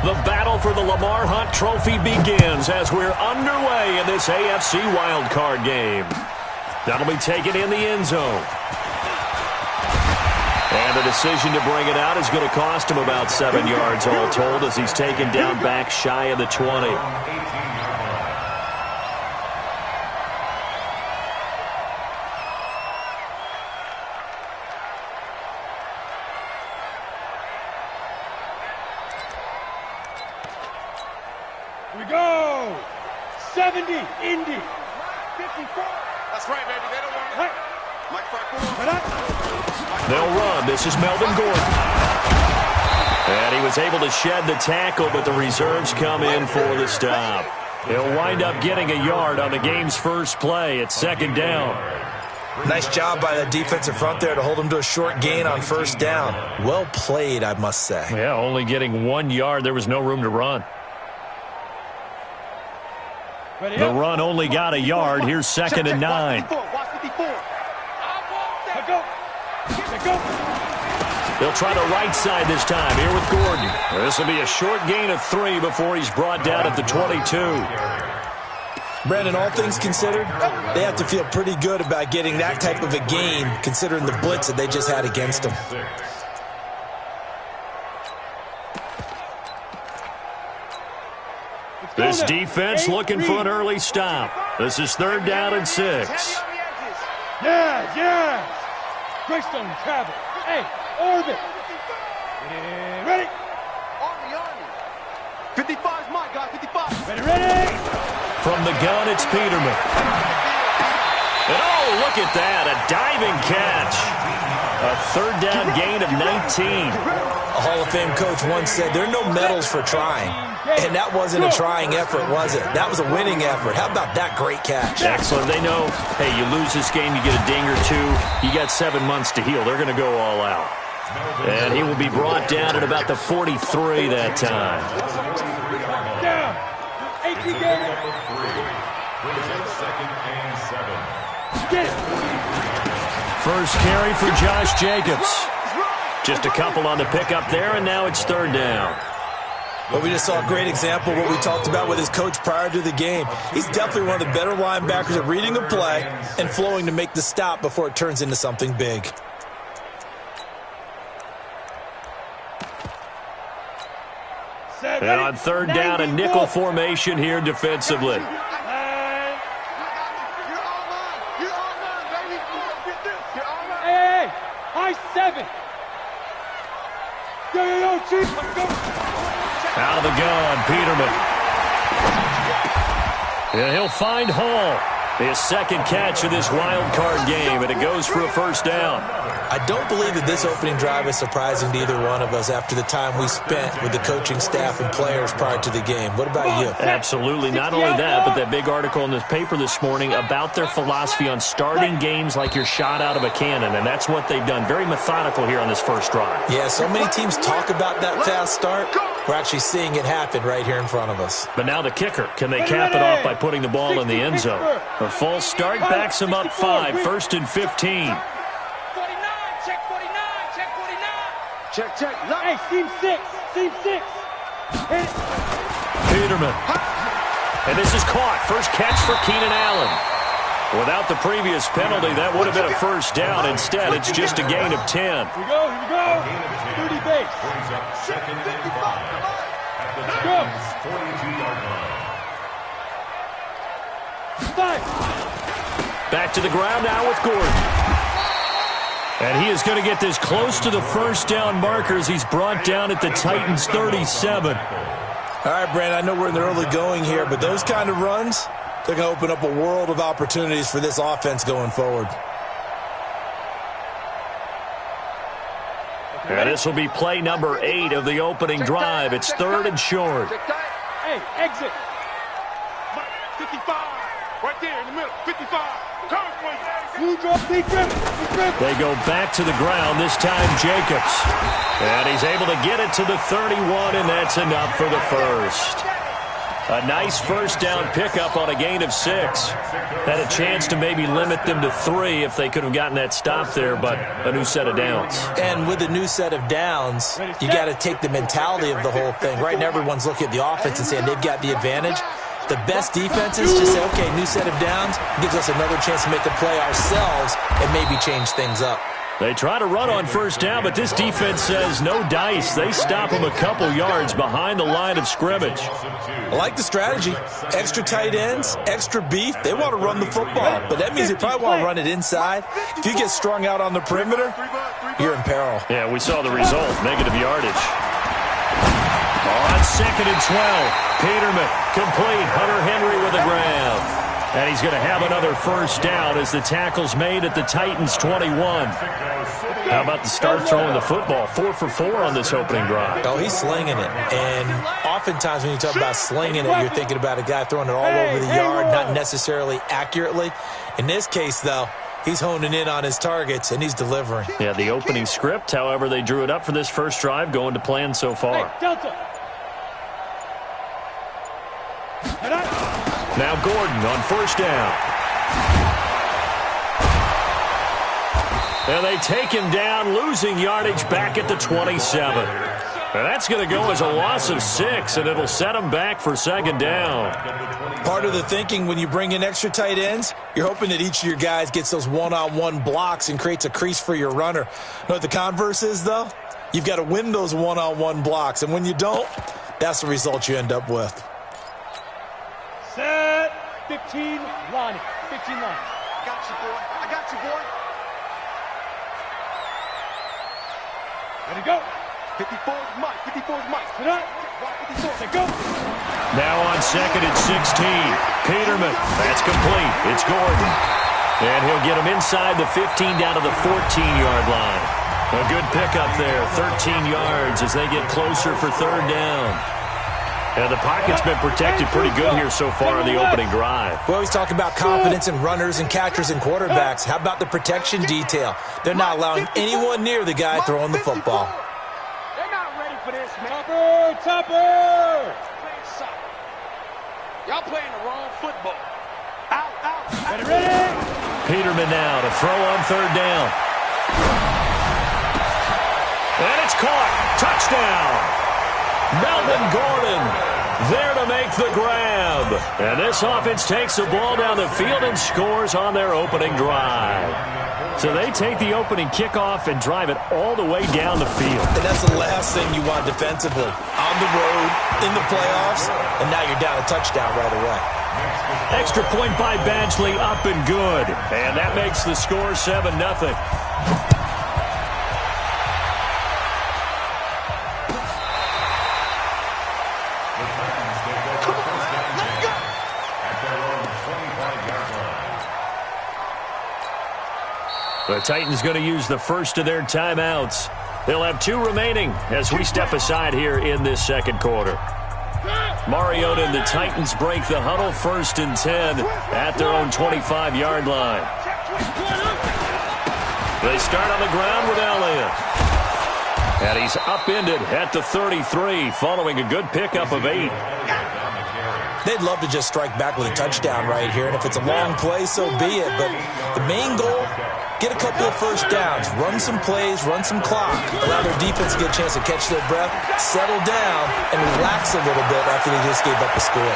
The battle for the Lamar Hunt Trophy begins as we're underway in this AFC wildcard game. That'll be taken in the end zone. And the decision to bring it out is going to cost him about 7 yards all told as he's taken down back shy of the 20. We go! 70, Indy. 54. That's right, baby. They don't want it. Mike Frank. They'll run. This is Melvin Gordon. And he was able to shed the tackle, but the reserves come in for the stop. He'll wind up getting a yard on the game's first play. It's second down. Nice job by the defensive front there to hold him to a short gain on first down. Well played, I must say. Yeah, only getting 1 yard. There was no room to run. The run only got a yard. Here's second and 9. They'll try the right side this time here with Gordon. This will be a short gain of 3 before he's brought down at the 22. Brandon, all things considered, they have to feel pretty good about getting that type of a gain considering the blitz that they just had against them. This defense looking for an early stop. This is third down and 6. Yes. Greystone travel. Hey, orbit. Ready? Army. 55 is my guy. 55. Ready. From the gun, it's Peterman. And oh, look at that. A diving catch. A third down gain of 19. A Hall of Fame coach once said there are no medals for trying. And that wasn't a trying effort, was it? That was a winning effort. How about that great catch? Excellent. They know, hey, you lose this game, you get a ding or 2. You got 7 months to heal. They're going to go all out. And he will be brought down at about the 43 that time. Down. 18 games. Get it. First carry for Josh Jacobs. Just a couple on the pickup there, and now it's third down. Well, we just saw a great example of what we talked about with his coach prior to the game. He's definitely one of the better linebackers at reading a play and flowing to make the stop before it turns into something big. And on third down, a nickel formation here defensively. Hey, high 7. Yo, Chief, let's go. Out of the gun, Peterman. And he'll find Hall. His second catch of this wild card game, and it goes for a first down. I don't believe that this opening drive is surprising to either one of us after the time we spent with the coaching staff and players prior to the game. What about you? Absolutely. Not only that, but that big article in this paper this morning about their philosophy on starting games like you're shot out of a cannon, and that's what they've done. Very methodical here on this first drive. Yeah, so many teams talk about that fast start. We're actually seeing it happen right here in front of us. But now the kicker. Can they cap it off by putting the ball in the end zone? A false start backs them up 5. First and 15. Check. Hey, seam 6. Hit it. Peterman. And this is caught. First catch for Keenan Allen. Without the previous penalty, that would have been a first down. Instead, it's just a gain of 10. Here we go. 30 base. Let's go. 42-yard line. 5. Back to the ground now with Gordon. And he is going to get this close to the first down marker as he's brought down at the Titans' 37. All right, Brandon, I know we're in the early going here, but those kind of runs, they're going to open up a world of opportunities for this offense going forward. And this will be play number 8 of the opening drive. It's third and short. Hey, exit. 55. Right there in the middle. 55. They go back to the ground, this time Jacobs. And he's able to get it to the 31, and that's enough for the first. A nice first down pickup on a gain of 6. Had a chance to maybe limit them to 3 if they could have gotten that stop there, but a new set of downs. And with a new set of downs, you got to take the mentality of the whole thing. Right now, everyone's looking at the offense and saying they've got the advantage. The best defenses just say, okay, new set of downs gives us another chance to make a play ourselves and maybe change things up. They try to run on first down, but this defense says no dice. They stop them a couple yards behind the line of scrimmage. I like the strategy. Extra tight ends, extra beef. They want to run the football, but that means they probably want to run it inside. If you get strung out on the perimeter, you're in peril. Yeah, we saw the result, negative yardage. On 2nd and 12, Peterman complete. Hunter Henry with a grab. And he's going to have another first down as the tackle's made at the Titans' 21. How about the start throwing the football? 4 for 4 on this opening drive. Oh, he's slinging it. And oftentimes when you talk about slinging it, you're thinking about a guy throwing it all over the yard, not necessarily accurately. In this case, though, he's honing in on his targets, and he's delivering. Yeah, the opening script, however, they drew it up for this first drive, going to plan so far. Hey, Delta. Now Gordon on first down. And they take him down, losing yardage back at the 27. And that's going to go as a loss of 6, and it'll set them back for 2nd down. Part of the thinking when you bring in extra tight ends, you're hoping that each of your guys gets those one-on-one blocks and creates a crease for your runner. You know what the converse is, though? You've got to win those one-on-one blocks, and when you don't, that's the result you end up with. Set 15 line. 15 line. I got you, boy. I got you, boy. Ready to go. 54's Mike. 54's Mike. Sit up. 54. Say go. Now on 2nd and 16. Peterman. That's complete. It's Gordon. And he'll get him inside the 15 down to the 14-yard line. A good pickup there. 13 yards as they get closer for 3rd down. And the pocket's been protected pretty good here so far in the opening drive. We always talk about confidence in runners and catchers and quarterbacks. How about the protection detail? They're not allowing anyone near the guy throwing the football. They're not ready for this, man. Topper! Y'all playing the wrong football. Out. Ready? Peterman now to throw on 3rd down. And it's caught. Touchdown. Melvin Gordon there to make the grab. And this offense takes the ball down the field and scores on their opening drive. So they take the opening kickoff and drive it all the way down the field. And that's the last thing you want defensively. On the road, in the playoffs, and now you're down a touchdown right away. Extra point by Badgley, up and good. And that makes the score 7-0. The Titans going to use the first of their timeouts. They'll have 2 remaining as we step aside here in this 2nd quarter. Mariota and the Titans break the huddle, 1st and 10 at their own 25-yard line. They start on the ground with Elliott. And he's upended at the 33 following a good pickup of 8. They'd love to just strike back with a touchdown right here, and if it's a long play, so be it. But the main goal, get a couple of first downs, run some plays, run some clock, allow their defense to get a chance to catch their breath, settle down, and relax a little bit after they just gave up a score.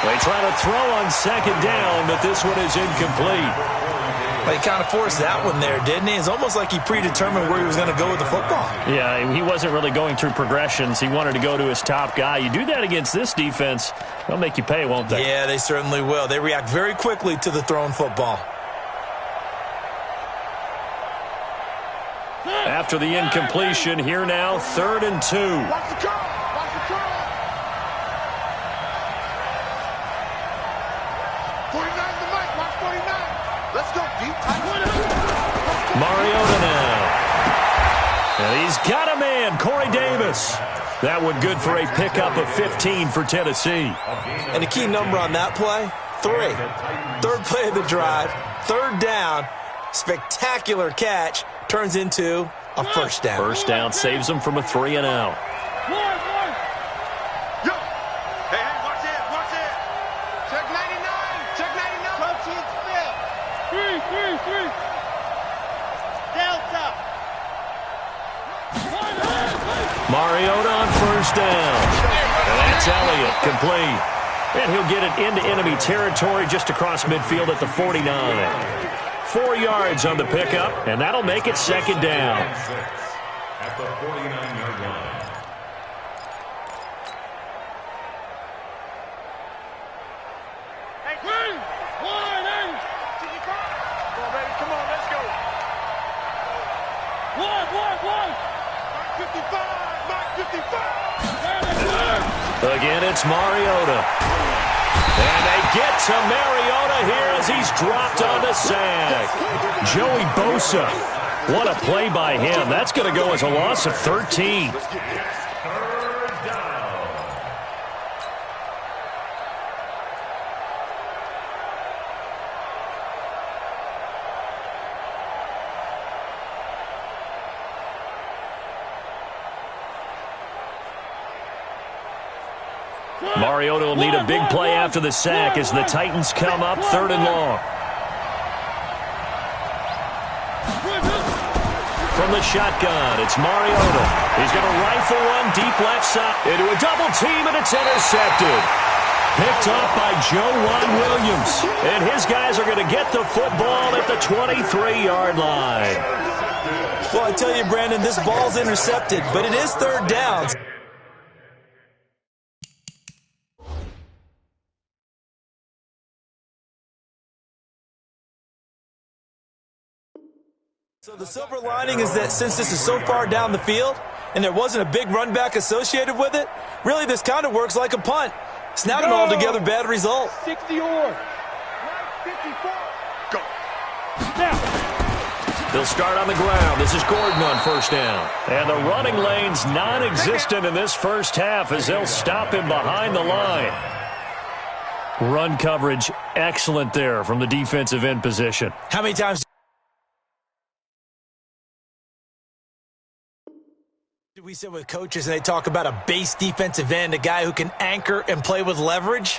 They try to throw on 2nd down, but this one is incomplete. Well, he kind of forced that one there, didn't he? It's almost like he predetermined where he was going to go with the football. Yeah, he wasn't really going through progressions. He wanted to go to his top guy. You do that against this defense, they'll make you pay, won't they? Yeah, they certainly will. They react very quickly to the thrown football. After the incompletion, here now, 3rd and 2. Watch the curl. Watch the curl. 49's the mic. Watch 49. Let's go deep. Mariota now. And he's got a man, Corey Davis. That one good for a pickup of 15 for Tennessee. And the key number on that play, 3. 3rd play of the drive, 3rd down, spectacular catch, turns into a first down. First down saves them from a 3-and-out. Yo. Hey, watch it. Delta. Mariota on first down. And that's Elliott, complete. And he'll get it into enemy territory just across midfield at the 49. 4 yards on the pickup, and that'll make it second down. At the 49-yard line. Come on, let's go. One. 55, Mark 55. Again, it's Mariota. And they get to Mariota here as he's dropped on the sack. Joey Bosa. What a play by him. That's going to go as a loss of 13. Mariota will need a big play after the sack as the Titans come up 3rd and long. From the shotgun, it's Mariota. He's going to rifle one deep left side into a double team, and it's intercepted. Picked up by Joejuan Williams. And his guys are going to get the football at the 23-yard line. Well, I tell you, Brandon, this ball's intercepted, but it is 3rd down. So the silver lining is that since this is so far down the field and there wasn't a big run back associated with it, really this kind of works like a punt. It's not an altogether bad result. 60 or 54. Go. Now. They'll start on the ground. This is Gordon on first down. And the running lane's non-existent in this first half as they'll stop him behind the line. Run coverage excellent there from the defensive end position. How many times we sit with coaches and they talk about a base defensive end, a guy who can anchor and play with leverage?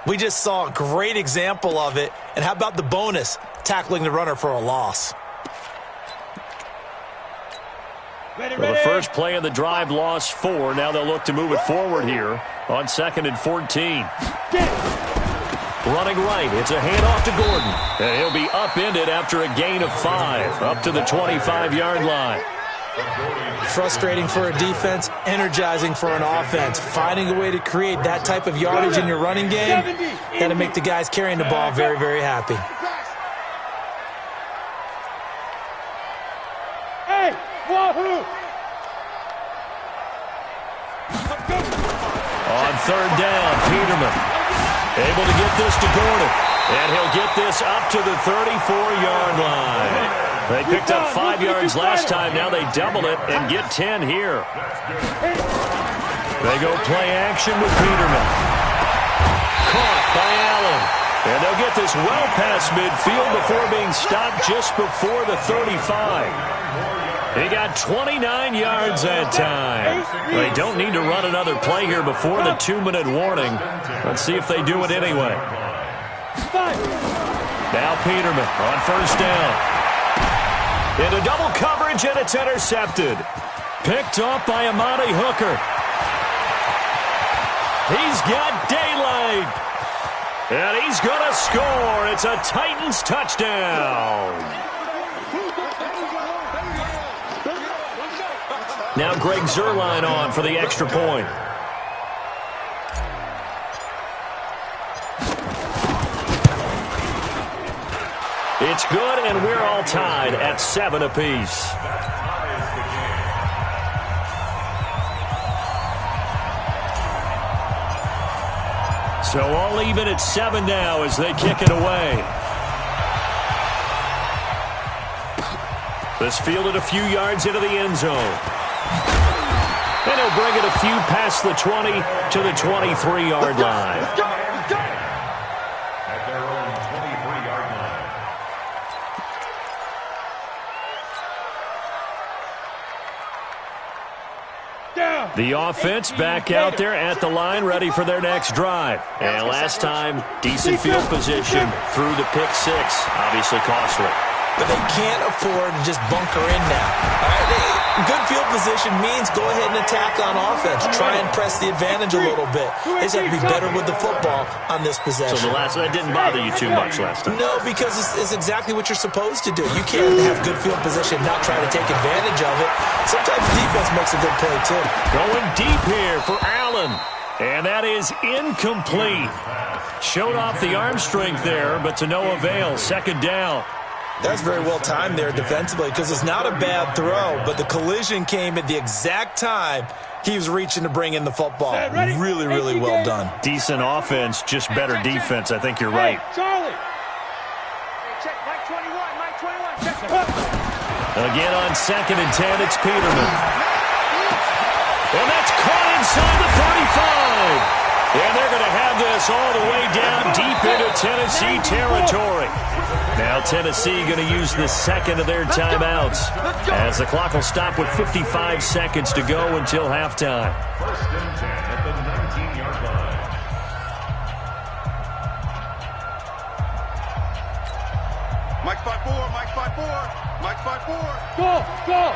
We just saw a great example of it. And how about the bonus, tackling the runner for a loss? Ready. Well, the first play of the drive lost 4. Now they'll look to move it forward here on 2nd and 14. Running right, it's a handoff to Gordon. And he'll be upended after a gain of 5, up to the 25-yard line. Frustrating for a defense, energizing for an offense. Finding a way to create that type of yardage in your running game, that'll make the guys carrying the ball very, very happy. Hey, wahoo! On 3rd down, Peterman able to get this to Gordon. And he'll get this up to the 34-yard line. They picked up 5 yards last time. Now they double it and get 10 here. They go play action with Peterman. Caught by Allen. And they'll get this well past midfield before being stopped just before the 35. He got 29 yards that time. They don't need to run another play here before the 2-minute warning. Let's see if they do it anyway. Now Peterman on first down. Into double coverage, and it's intercepted. Picked off by Amani Hooker. He's got daylight. And he's going to score. It's a Titans touchdown. Now Greg Zuerlein on for the extra point. It's good, and we're all tied at 7 apiece. So all even at 7 now as they kick it away. This fielded a few yards into the end zone. And he'll bring it a few past the 20 to the 23-yard line. The offense back out there at the line, ready for their next drive. And last time, decent field position through the pick 6. Obviously costly. but they can't afford to just bunker in now. All right, good field position means go ahead and attack on offense. Try and press the advantage a little bit. They just have to be better with the football on this possession. So that didn't bother you too much last time? No, because it's exactly what you're supposed to do. You can't have good field position, not try to take advantage of it. Sometimes defense makes a good play, too. Going deep here for Allen. And that is incomplete. Showed off the arm strength there, but to no avail. Second down. That's very well timed there defensively because it's not a bad throw, but the collision came at the exact time he was reaching to bring in the football. Really, really well done. Decent offense, just better defense. I think you're right. Charlie. Check Mike 21, Mike 21. Check. Again on 2nd and 10, it's Peterman. And that's caught inside the 35. And they're going to have this all the way down deep into Tennessee territory. Now Tennessee going to use the second of their timeouts as the clock will stop with 55 seconds to go until halftime. 1st and 10 at the 19-yard line. Mike 5-4, Mike 5-4, Mike 5-4. Go.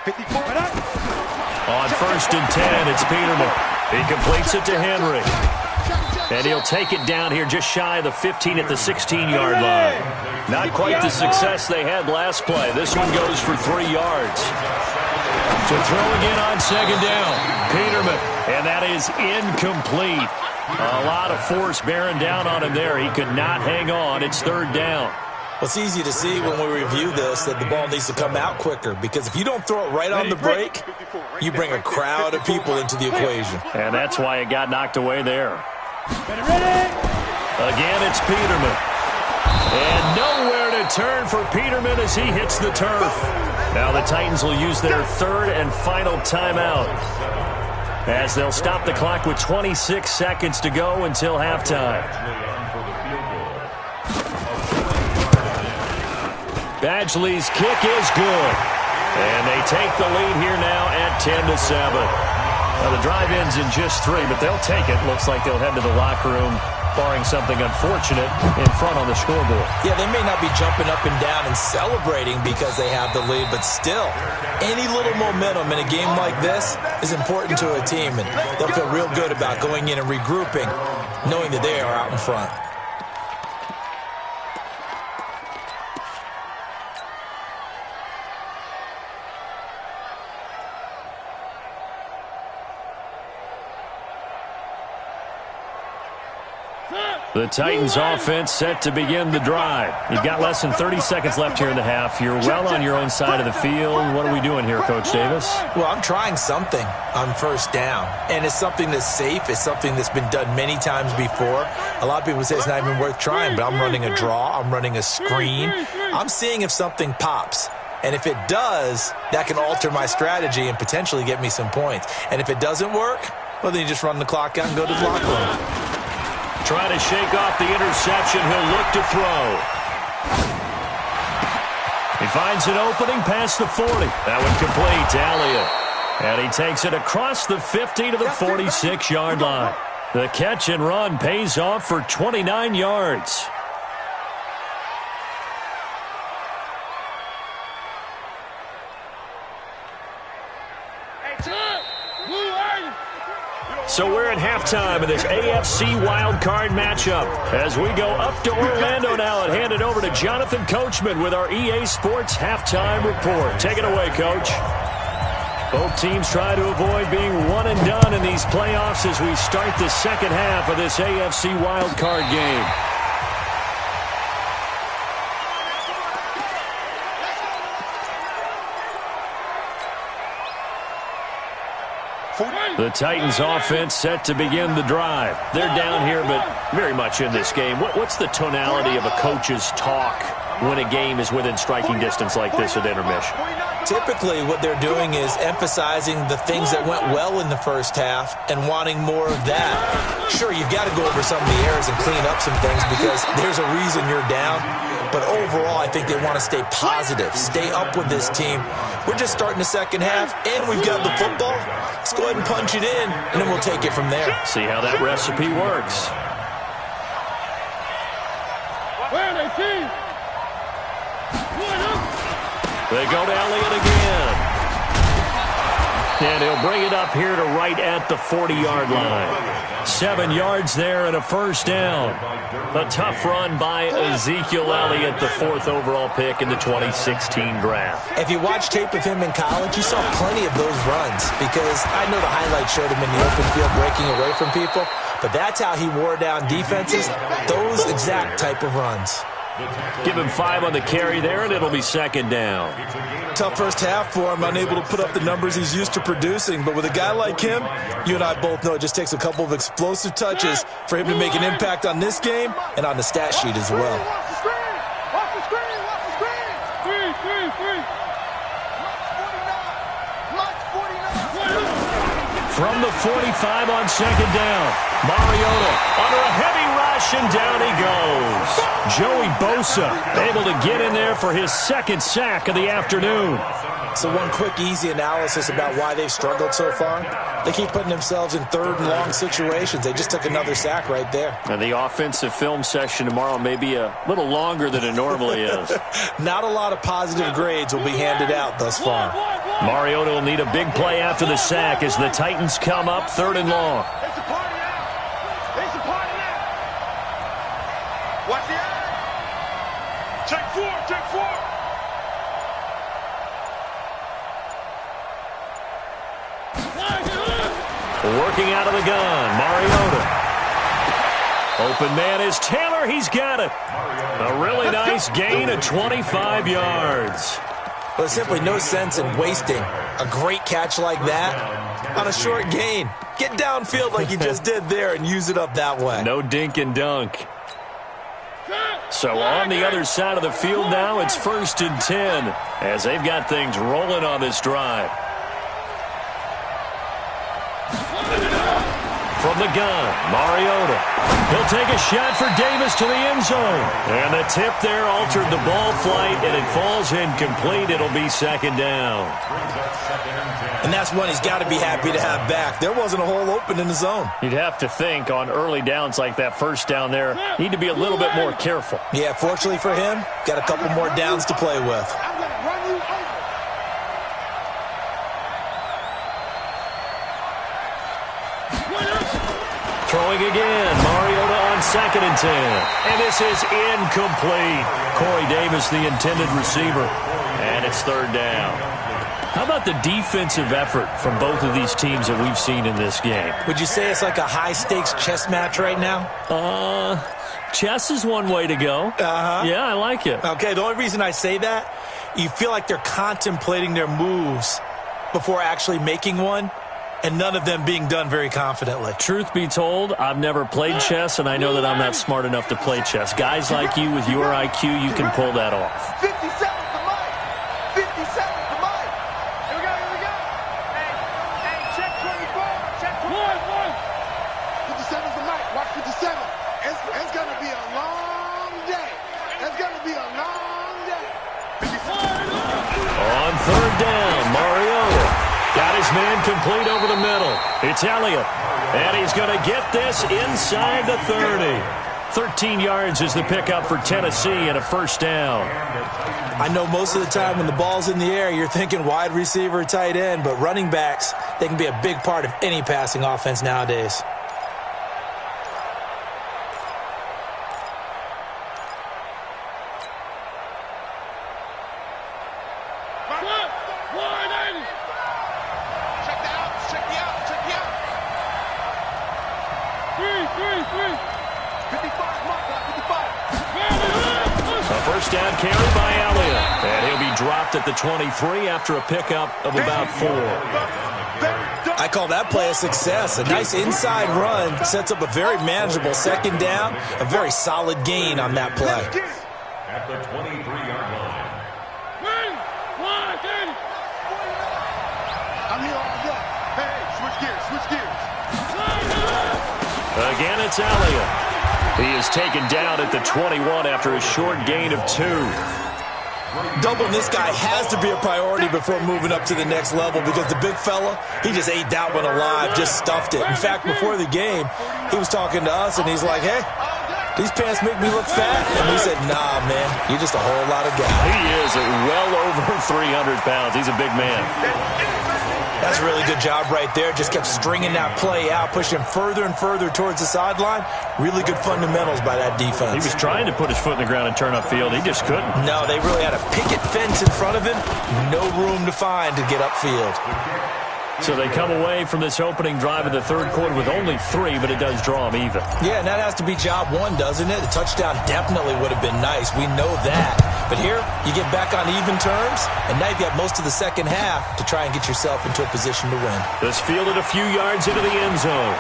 54. On 1st and 10, it's Peterman. He completes it to Henry. And he'll take it down here just shy of the 15 at the 16-yard line. Not quite the success they had last play. This one goes for 3 yards. To throw again on 2nd down. Peterman. And that is incomplete. A lot of force bearing down on him there. He could not hang on. It's 3rd down. Well, it's easy to see when we review this that the ball needs to come out quicker because if you don't throw it right on the break, you bring a crowd of people into the equation. And that's why it got knocked away there. Again, it's Peterman. And nowhere to turn for Peterman as he hits the turf. Now the Titans will use their 3rd and final timeout as they'll stop the clock with 26 seconds to go until halftime. Badgley's kick is good. And they take the lead here now at 10-7. Now the drive ends in just 3, but they'll take it. Looks like they'll head to the locker room, barring something unfortunate, in front on the scoreboard. Yeah, they may not be jumping up and down and celebrating because they have the lead, but still, any little momentum in a game like this is important to a team, and they'll feel real good about going in and regrouping, knowing that they are out in front. The Titans offense set to begin the drive. You've got less than 30 seconds left here in the half. You're well on your own side of the field. What are we doing here, Coach Davis? Well, I'm trying something on 1st down, and it's something that's safe. It's something that's been done many times before. A lot of people say it's not even worth trying, but I'm running a draw. I'm running a screen. I'm seeing if something pops. And if it does, that can alter my strategy and potentially get me some points. And if it doesn't work, well, then you just run the clock out and go to the locker room. Trying to shake off the interception. He'll look to throw. He finds an opening past the 40. That one complete to Elliott. And he takes it across the 50 to the 46-yard line. The catch and run pays off for 29 yards. So we're at halftime of this AFC wildcard matchup as we go up to Orlando now and hand it over to Jonathan Coachman with our EA Sports Halftime Report. Take it away, Coach. Both teams try to avoid being one and done in these playoffs as we start the second half of this AFC wildcard game. The Titans offense set to begin the drive. They're down here, but very much in this game. What's the tonality of a coach's talk when a game is within striking distance like this at intermission? Typically, what they're doing is emphasizing the things that went well in the first half and wanting more of that. Sure, you've got to go over some of the errors and clean up some things because there's a reason you're down. But overall, I think they want to stay positive, stay up with this team. We're just starting the second half, and we've got the football. Let's go ahead and punch it in, and then we'll take it from there. See how that recipe works. They go to Elliott again. And he'll bring it up here to right at the 40-yard line. 7 yards there and a first down. A tough run by Ezekiel Elliott, the 4th overall pick in the 2016 draft. If you watch tape of him in college, you saw plenty of those runs because I know the highlights showed him in the open field breaking away from people, but that's how he wore down defenses, those exact type of runs. Give him 5 on the carry there, and it'll be second down. Tough first half for him, unable to put up the numbers he's used to producing. But with a guy like him, you and I both know it just takes a couple of explosive touches for him to make an impact on this game and on the stat sheet as well. From the 45 on second down, Mariota under a heavy rush, and down he goes. Joey Bosa able to get in there for his 2nd sack of the afternoon. So one quick, easy analysis about why they've struggled so far. They keep putting themselves in 3rd and long situations. They just took another sack right there. And the offensive film session tomorrow may be a little longer than it normally is. Not a lot of positive grades will be handed out thus far. Mariota will need a big play after the sack as the Titans come up 3rd and long. Watch the eye. Check 4, check 4. Working out of the gun, Mariota. Open man is Taylor. He's got it. A really nice gain of 25 yards. Well, there's simply no sense in wasting a great catch like that on a short gain. Get downfield like you just did there and use it up that way. No dink and dunk. So on the other side of the field now, it's 1st and 10 as they've got things rolling on this drive. From the gun, Mariota. He'll take a shot for Davis to the end zone. And the tip there altered the ball flight, and it falls incomplete. It'll be 2nd down. And that's one he's got to be happy to have back. There wasn't a hole open in the zone. You'd have to think on early downs like that first down there, need to be a little bit more careful. Yeah, fortunately for him, got a couple more downs to play with. Throwing again, Mariota on 2nd and 10. And this is incomplete. Corey Davis, the intended receiver. And it's 3rd down. How about the defensive effort from both of these teams that we've seen in this game? Would you say it's like a high-stakes chess match right now? Chess is one way to go. Uh-huh. Yeah, I like it. Okay, the only reason I say that, you feel like they're contemplating their moves before actually making one, and none of them being done very confidently. Truth be told, I've never played chess, and I know that I'm not smart enough to play chess. Guys like you with your IQ, you can pull that off. 50 seconds to Mike. 50 seconds to Mike. Here we go, here we go. Hey, check 24. Check 24. 57 to Mike. Watch 57. It's going to be a long day. It's going to be a long day. On 3rd down, Mariota. Got his man complete over the middle. It's Elliott. And he's going to get this inside the 30. 13 yards is the pickup for Tennessee and a 1st down. I know most of the time when the ball's in the air, you're thinking wide receiver, tight end, but running backs, they can be a big part of any passing offense nowadays. Down carry by Elliott. And he'll be dropped at the 23 after a pickup of about 4. I call that play a success. A nice inside run sets up a very manageable 2nd down. A very solid gain on that play. At the 23-yard line. I'm here all day. Hey, switch gears, switch gears. Again, it's Elliott. He is taken down at the 21 after a short gain of 2. Doubling this guy has to be a priority before moving up to the next level because the big fella, he just ate that one alive, just stuffed it. In fact, before the game, he was talking to us, and he's like, hey, these pants make me look fat. And we said, nah, man, you're just a whole lot of guy. He is well over 300 pounds. He's a big man. That's a really good job right there. Just kept stringing that play out, pushing him further and further towards the sideline. Really good fundamentals by that defense. He was trying to put his foot in the ground and turn upfield. He just couldn't. No, they really had a picket fence in front of him. No room to find to get upfield. So they come away from this opening drive in the third quarter with only 3, but it does draw them even. Yeah, and that has to be job 1, doesn't it? The touchdown definitely would have been nice. We know that. But here, you get back on even terms, and now you've got most of the second half to try and get yourself into a position to win. This fielded a few yards into the end zone.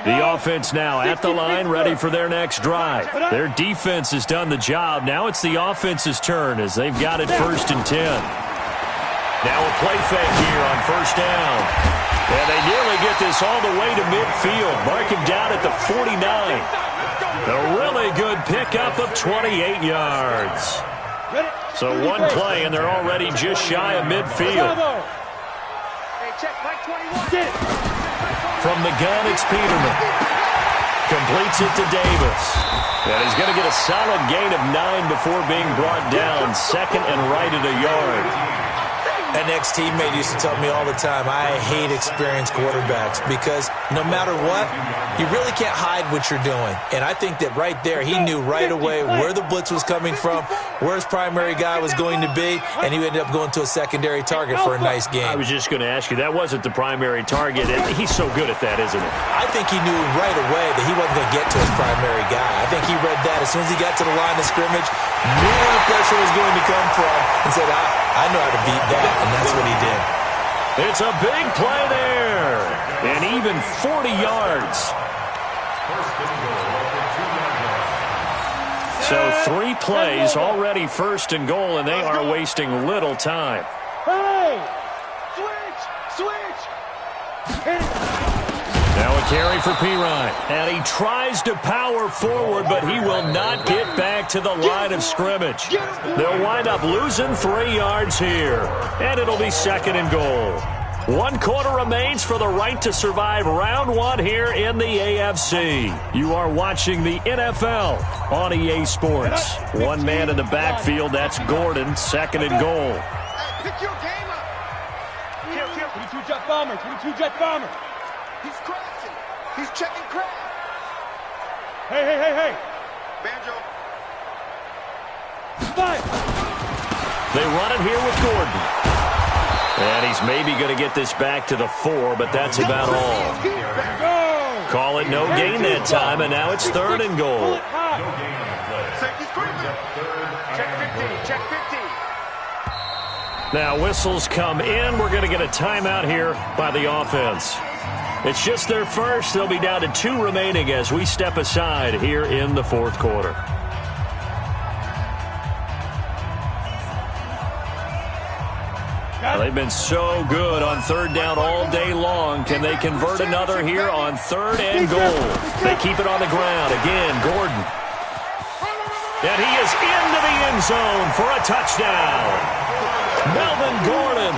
The offense now at the line, ready for their next drive. Their defense has done the job. Now it's the offense's turn as they've got it 1st and 10. Now a play fake here on 1st down. And they nearly get this all the way to midfield. Mark him down at the 49. A really good pickup of 28 yards. So one play, and they're already just shy of midfield. From the gun, it's Peterman. Completes it to Davis. And he's going to get a solid gain of 9 before being brought down. 2nd and right at a yard. An ex-teammate used to tell me all the time, I hate experienced quarterbacks because no matter what, you really can't hide what you're doing. And I think that right there, he knew right away where the blitz was coming from, where his primary guy was going to be, and he ended up going to a secondary target for a nice game. I was just going to ask you, that wasn't the primary target. He's so good at that, isn't he? I think he knew right away that he wasn't going to get to his primary guy. I think he read that as soon as he got to the line of scrimmage, knew where the pressure was going to come from, and said, I know how to beat that, and that's what he did. It's a big play there, and even 40 yards. So 3 plays, already 1st and goal, and they are wasting little time. Hey! Switch! Now a carry for Pirine. And he tries to power forward, but he will not get back to the line of scrimmage. They'll wind up losing 3 yards here. And it'll be 2nd and goal. 1 quarter remains for the right to survive round 1 here in the AFC. You are watching the NFL on EA Sports. 1 man in the backfield, that's Gordon, 2nd and goal. Pick your game up. 22 jet bomber, 22 jet bomber. He's crashing. He's checking crash. Hey. Banjo. Five. They run it here with Gordon. And he's maybe going to get this back to the 4, but that's about all. Go. Call it no gain that time, and now it's 3rd and goal. Check 50. Now whistles come in. We're going to get a timeout here by the offense. It's just their first. They'll be down to 2 remaining as we step aside here in the 4th quarter. They've been so good on 3rd down all day long. Can they convert another here on 3rd and goal? They keep it on the ground. Again, Gordon. And he is into the end zone for a touchdown. Melvin Gordon,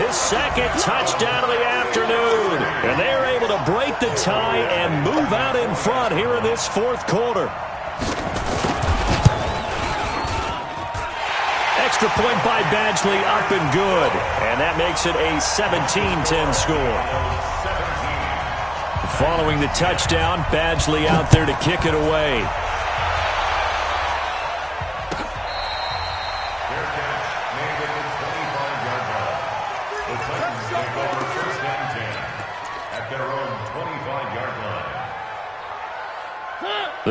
his 2nd touchdown of the afternoon. And they are able to break the tie and move out in front here in this 4th quarter. Extra point by Badgley, up and good. And that makes it a 17-10 score. Following the touchdown, Badgley out there to kick it away.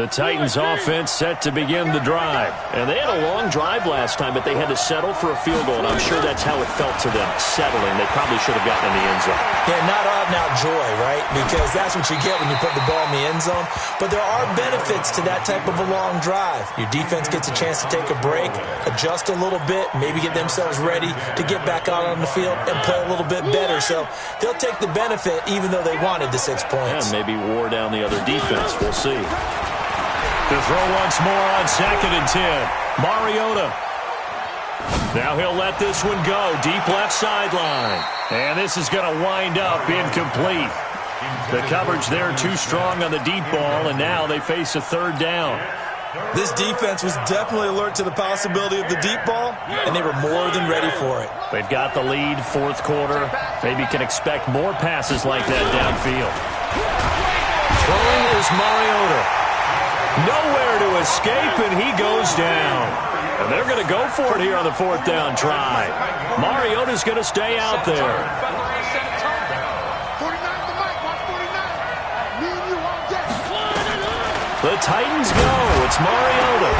The Titans offense set to begin the drive. And they had a long drive last time, but they had to settle for a field goal, and I'm sure that's how it felt to them, settling. They probably should have gotten in the end zone. Yeah, not out-and-out joy, right? Because that's what you get when you put the ball in the end zone. But there are benefits to that type of a long drive. Your defense gets a chance to take a break, adjust a little bit, maybe get themselves ready to get back out on the field and play a little bit better. So they'll take the benefit even though they wanted the 6 points. And maybe wore down the other defense. We'll see. To throw once more on 2nd and 10. Mariota. Now he'll let this one go. Deep left sideline. And this is going to wind up incomplete. The coverage there too strong on the deep ball, and now they face a 3rd down. This defense was definitely alert to the possibility of the deep ball, and they were more than ready for it. They've got the lead, 4th quarter. Maybe can expect more passes like that downfield. Throwing is Mariota. Nowhere to escape, and he goes down. And they're going to go for it here on the 4th down try. Mariota's going to stay out there. 49 the mic, watch 49. Me and you on deck. The Titans go. It's Mariota.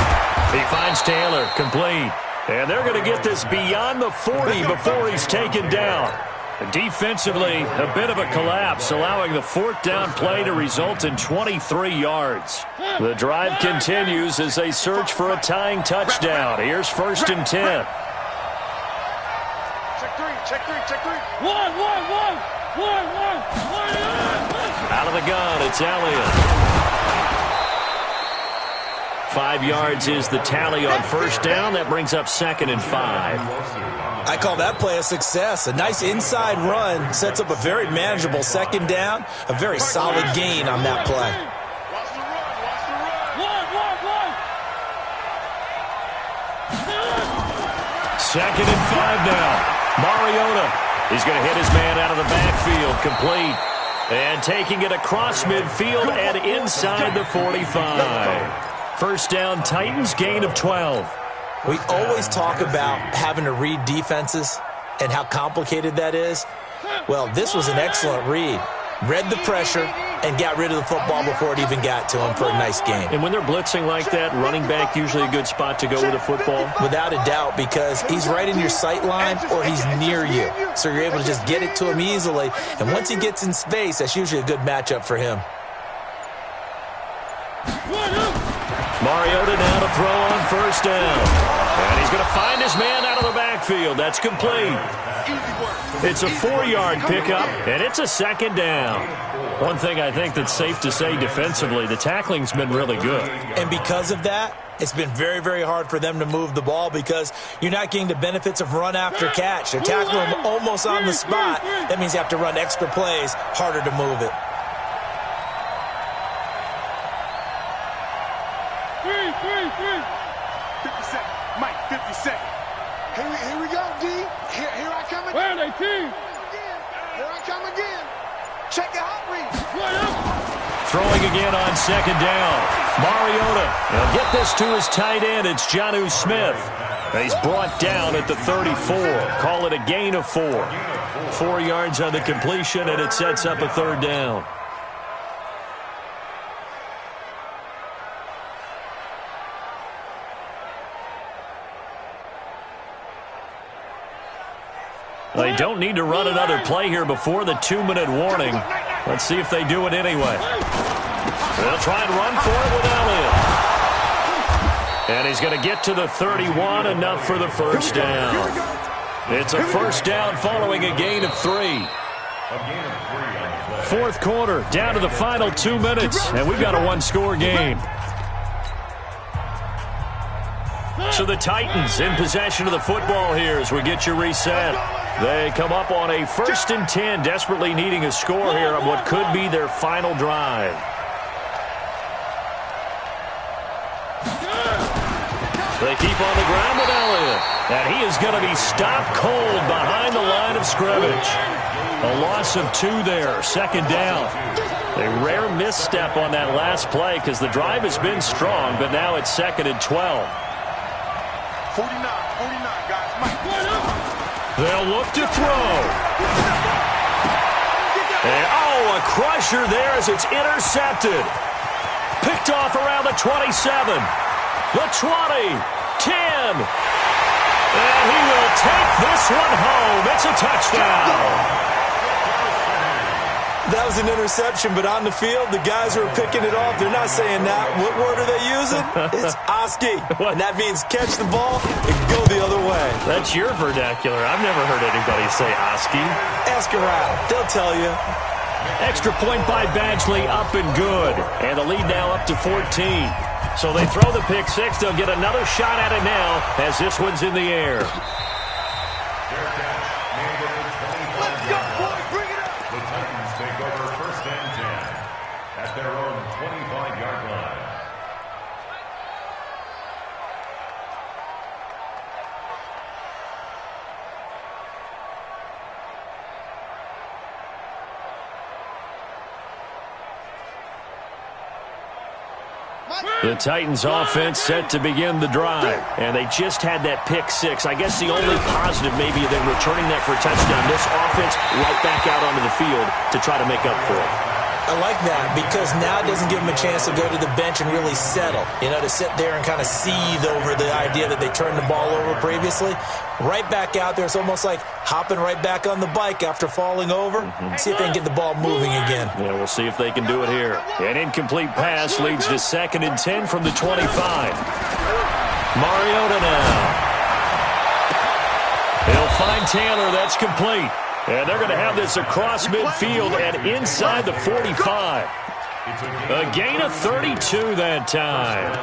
He finds Taylor, complete. And they're going to get this beyond the 40 before he's taken down. Defensively, a bit of a collapse, allowing the 4th down play to result in 23 yards. The drive continues as they search for a tying touchdown. Here's 1st and 10. Check three. One. Out of the gun, it's Elliott. 5 yards is the tally on 1st down. That brings up 2nd and 5. I call that play a success. A nice inside run sets up a very manageable 2nd down. A very solid gain on that play. Watch the run. One. 2nd and 5 now. Mariota. He's going to hit his man out of the backfield, complete. And taking it across midfield and inside the 45. 1st down, Titans, gain of 12. We always talk about having to read defenses and how complicated that is. Well, this was an excellent read. Read the pressure and got rid of the football before it even got to him for a nice game. And when they're blitzing like that, running back usually a good spot to go with a football? Without a doubt, because he's right in your sight line or he's near you. So you're able to just get it to him easily. And once he gets in space, that's usually a good matchup for him. Mariota now to throw on 1st down. And he's going to find his man out of the backfield. That's complete. It's a 4-yard pickup, and it's a 2nd down. One thing I think that's safe to say defensively, the tackling's been really good. And because of that, it's been very, very hard for them to move the ball because you're not getting the benefits of run after catch. They're tackling him almost on the spot. That means you have to run extra plays, harder to move it. 50 seconds. Mike, 50 seconds. Here we go, D. Here I come again. Where are they, team? Here I come again. Check your hot read. Throwing again on 2nd down. Mariota. He'll get this to his tight end. It's Jonnu Smith. And he's brought down at the 34. Call it a gain of 4. 4 yards on the completion, and it sets up a 3rd down. They don't need to run another play here before the 2-minute warning. Let's see if they do it anyway. They'll try and run for it with Elliott. And he's going to get to the 31, enough for the 1st down. It's a 1st down following a gain of 3. 4th quarter, down to the final 2 minutes, and we've got a 1-score game. So the Titans in possession of the football here as we get you reset. They come up on a 1st and 10, desperately needing a score here on what could be their final drive. They keep on the ground with Elliott, and he is going to be stopped cold behind the line of scrimmage. A loss of 2 there, 2nd down. A rare misstep on that last play because the drive has been strong, but now it's 2nd and 12. 49, guys. Mike. They'll look to throw. And, a crusher there as it's intercepted. Picked off around the 27. The 20. 10. And he will take this one home. It's a touchdown. That was an interception, but on the field, the guys who are picking it off, they're not saying that. What word are they using? It's Oski. And that means catch the ball and go the other way. That's your vernacular. I've never heard anybody say Oski. Ask around. They'll tell you. Extra point by Badgley, up and good. And the lead now up to 14. So they throw the pick six. They'll get another shot at it now as this one's in the air. Their own 25-yard line. The Titans offense set to begin the drive, and they just had that pick six. I guess the only positive maybe than returning that for a touchdown, this offense right back out onto the field to try to make up for it. I like that because now it doesn't give them a chance to go to the bench and really settle, to sit there and kind of seethe over the idea that they turned the ball over previously. Right back out there, it's almost like hopping right back on the bike after falling over. See if they can get the ball moving again. Yeah, we'll see if they can do it here. An incomplete pass leads to 2nd and 10 from the 25. Mariota now. He'll find Taylor. That's complete. And they're going to have this across midfield and inside the 45. A gain of 32 that time.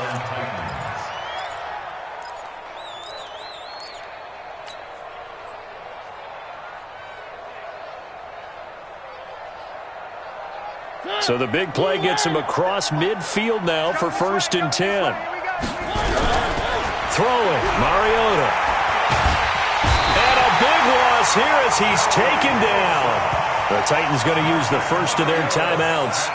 So the big play gets him across midfield now for 1st and 10. Throwing, Mariota. Loss here as he's taken down. The Titans going to use the first of their timeouts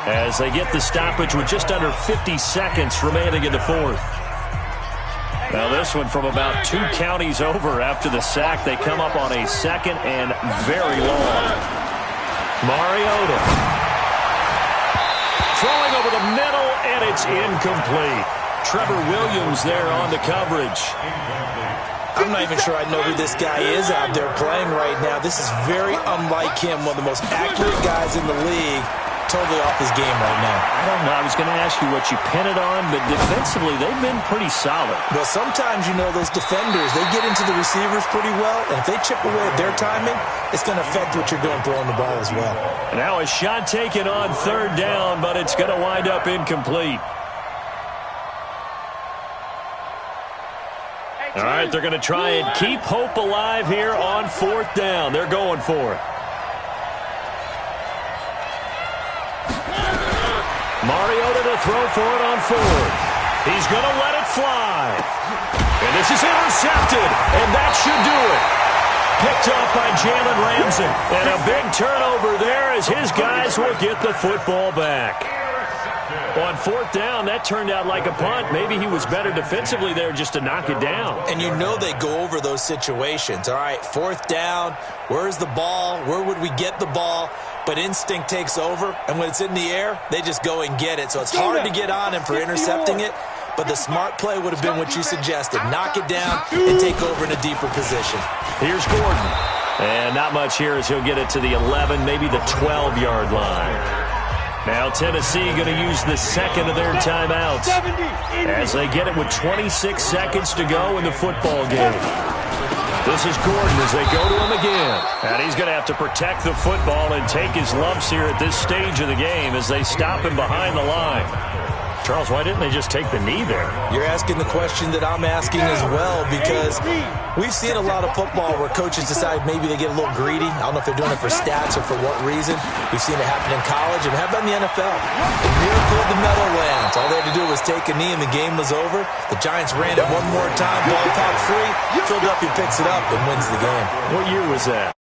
as they get the stoppage with just under 50 seconds remaining in the fourth. Now this one from about 2 counties over after the sack. They come up on a 2nd and very long. Mariota. Throwing over the middle, and it's incomplete. Trevor Williams there on the coverage. I'm not even sure I know who this guy is out there playing right now. This is very unlike him, one of the most accurate guys in the league. Totally off his game right now. I don't know. I was going to ask you what you pin it on, but defensively, they've been pretty solid. Well, sometimes, those defenders, they get into the receivers pretty well, and if they chip away at their timing, it's going to affect what you're doing throwing the ball as well. Now a shot taken on 3rd down, but it's going to wind up incomplete. All right, they're going to try and keep hope alive here on 4th down. They're going for it. Mariota to throw for it on 4th. He's going to let it fly. And this is intercepted, and that should do it. Picked up by Jalen Ramsey. And a big turnover there as his guys will get the football back. On 4th down, that turned out like a punt. Maybe he was better defensively there just to knock it down. And they go over those situations. All right, 4th down, where's the ball? Where would we get the ball? But instinct takes over, and when it's in the air, they just go and get it. So it's hard to get on him for intercepting it, but the smart play would have been what you suggested. Knock it down and take over in a deeper position. Here's Gordon. And not much here as he'll get it to the 11, maybe the 12-yard line. Now Tennessee going to use the 2nd of their timeouts as they get it with 26 seconds to go in the football game. This is Gordon as they go to him again. And he's going to have to protect the football and take his lumps here at this stage of the game as they stop him behind the line. Charles, why didn't they just take the knee there? You're asking the question that I'm asking as well, because we've seen a lot of football where coaches decide maybe they get a little greedy. I don't know if they're doing it for stats or for what reason. We've seen it happen in college, and how about in the NFL? The miracle of the Meadowlands. All they had to do was take a knee, and the game was over. The Giants ran it one more time, ball popped free. Philadelphia picks it up and wins the game. What year was that?